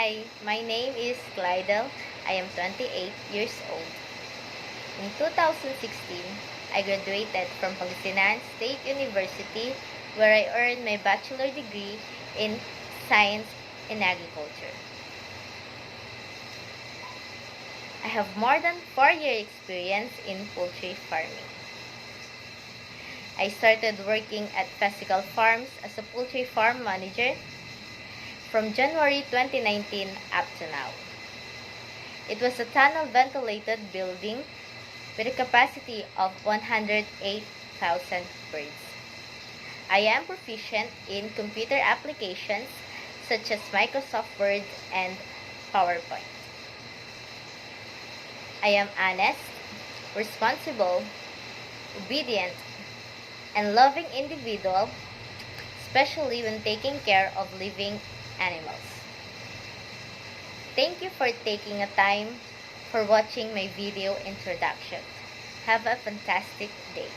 Hi, my name is Glydel. I am 28 years old. In 2016, I graduated from Pangasinan State University where I earned my bachelor degree in Science in Agriculture. I have more than 4-year experience in poultry farming. I started working at Physical Farms as a poultry farm manager from January 2019 up to now. It was a tunnel ventilated building with a capacity of 108,000 birds. I am proficient in computer applications such as Microsoft Word and PowerPoint. I am honest, responsible, obedient, and loving individual, especially when taking care of living animals. Thank you for taking a time for watching my video introduction. Have a fantastic day.